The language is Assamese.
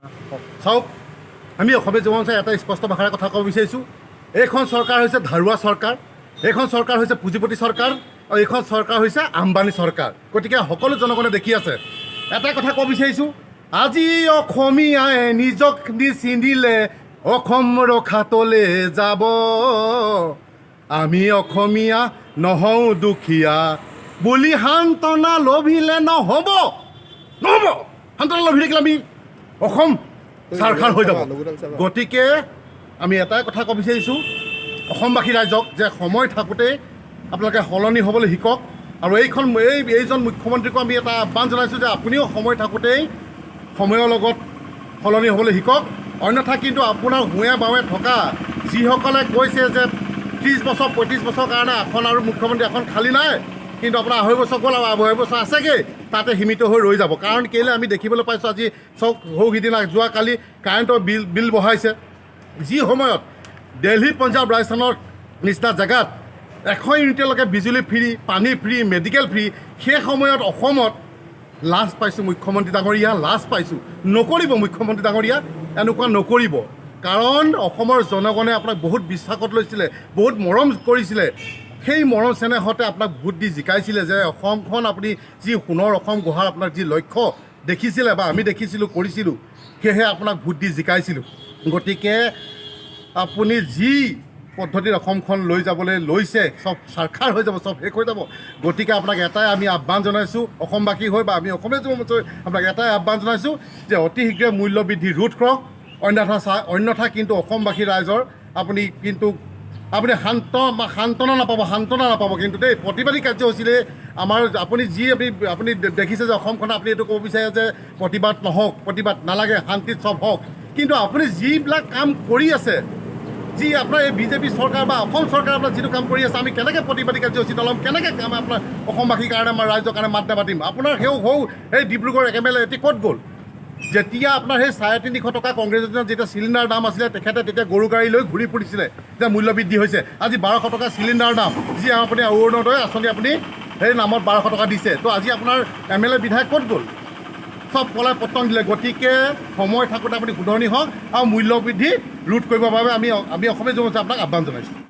চাওক, আমি অসমীয়া যুৱমঞ্চে এটা স্পষ্ট ভাষাৰে কথা ক'ব বিচাৰিছোঁ। এইখন চৰকাৰ হৈছে ধাৰুৱা চৰকাৰ, এইখন চৰকাৰ হৈছে পুঁজিপতি চৰকাৰ, আৰু এইখন চৰকাৰ হৈছে আম্বানী চৰকাৰ। গতিকে সকলো জনগণে দেখি আছে। এটাই কথা ক'ব বিচাৰিছোঁ, আজি অসমীয়াই নিজক নিচিনিলে অসম ৰখাতলৈ যাব। আমি অসমীয়া নহওঁ দুখীয়া বুলি সান্তনা লভিলে নহ'ব, নহ'ব। সান্তনা লভি থাকিলে আমি অসম ছাৰখাৰ হৈ যাব। গতিকে আমি এটাই কথা ক'ব বিচাৰিছোঁ অসমবাসী ৰাইজক, যে সময় থাকোঁতেই আপোনালোকে সলনি হ'বলৈ শিকক। আৰু এইজন মুখ্যমন্ত্ৰীকো আমি এটা আহ্বান জনাইছোঁ যে আপুনিও সময় থাকোঁতেই সময়ৰ লগত সলনি হ'বলৈ শিকক। অন্যথা কিন্তু আপোনাৰ হুৱে বাৱে থকা যিসকলে কৈছে যে 30 বছৰ 35 বছৰৰ কাৰণে আসন আৰু মুখ্যমন্ত্ৰী আসন খালী নাই, কিন্তু আপোনাৰ 2.5 বছৰ গ'ল আৰু 2.5 বছৰ আছেগৈ, তাতে সীমিত হৈ ৰৈ যাব। কাৰণ কেলৈ আমি দেখিবলৈ পাইছোঁ, আজি চওক সিদিনা যোৱাকালি কাৰেণ্টৰ বিল বঢ়াইছে। যি সময়ত দিল্লী পঞ্জাৱ ৰাজস্থানৰ নিচিনা জেগাত 100 ইউনিটলৈকে বিজুলী ফ্ৰী, পানী ফ্ৰী, মেডিকেল ফ্ৰী, সেই সময়ত অসমত লাজ পাইছোঁ মুখ্যমন্ত্ৰী ডাঙৰীয়া, লাজ পাইছোঁ। নকৰিব মুখ্যমন্ত্ৰী ডাঙৰীয়া, এনেকুৱা নকৰিব। কাৰণ অসমৰ জনগণে আপোনাক বহুত বিশ্বাসত লৈছিলে, বহুত মৰম কৰিছিলে। সেই মৰম চেনেহতে আপোনাক ভোট দি জিকাইছিলে যে অসমখন আপুনি যি সোণৰ অসম গঢ়াৰ আপোনাৰ যি লক্ষ্য দেখিছিলে বা আমি দেখিছিলোঁ, কৰিছিলোঁ, সেয়েহে আপোনাক ভোট দি জিকাইছিলোঁ। গতিকে আপুনি যি পদ্ধতিত অসমখন লৈ যাবলৈ লৈছে, চব ছাৰখাৰ হৈ যাব, চব শেষ হৈ যাব। গতিকে আপোনাক এটাই আমি আহ্বান জনাইছোঁ, অসমবাসী হৈ বা আমি অসমীয়া যুৱমঞ্চই আপোনাক এটাই আহ্বান জনাইছোঁ যে অতি শীঘ্ৰে মূল্য বৃদ্ধি ৰোধ কৰক। অন্যথা কিন্তু অসমবাসী ৰাইজৰ আপুনি সান্তনা নাপাব কিন্তু দেই। প্ৰতিবাদী কাৰ্যসূচীৰে আপুনি দেখিছে যে অসমখনত আপুনি এইটো ক'ব বিচাৰে যে প্ৰতিবাদ নহওক, প্ৰতিবাদ নালাগে, শান্তিত চব হওক। কিন্তু আপুনি যিবিলাক কাম কৰি আছে, যি আপোনাৰ এই বিজেপি চৰকাৰ বা অসম চৰকাৰ আপোনাৰ যিটো কাম কৰি আছে, আমি কেনেকৈ প্ৰতিবাদী কাৰ্যসূচী নল'ম, কেনেকৈ কাম আপোনাৰ অসমবাসীৰ কাৰণে, আমাৰ ৰাইজৰ কাৰণে মাত নামাতিম। আপোনাৰ সেই ডিব্ৰুগড় MLA এতিয়া ক'ত গ'ল? যেতিয়া আপোনাৰ সেই 350 টকা কংগ্ৰেছৰ দিনত যেতিয়া চিলিণ্ডাৰ দাম আছিলে, তেখেতে তেতিয়া গৰু গাড়ী লৈ ঘূৰি ফুৰিছিলে যে মূল্য বৃদ্ধি হৈছে। আজি 1200 টকা চিলিণ্ডাৰ দাম, যি আপুনি অৰুণোদয় আঁচনি আপুনি সেই নামত 1200 টকা দিছে। তো আজি আপোনাৰ MLA বিধায়ক ক'ত গ'ল? চব পলাই পতন দিলে। গতিকে সময় থাকোঁতে আপুনি শুধৰণি হওক আৰু মূল্য বৃদ্ধি ৰোধ কৰিবৰ বাবে আমি অসমীয়া যুৱমঞ্চে আপোনাক আহ্বান জনাইছোঁ।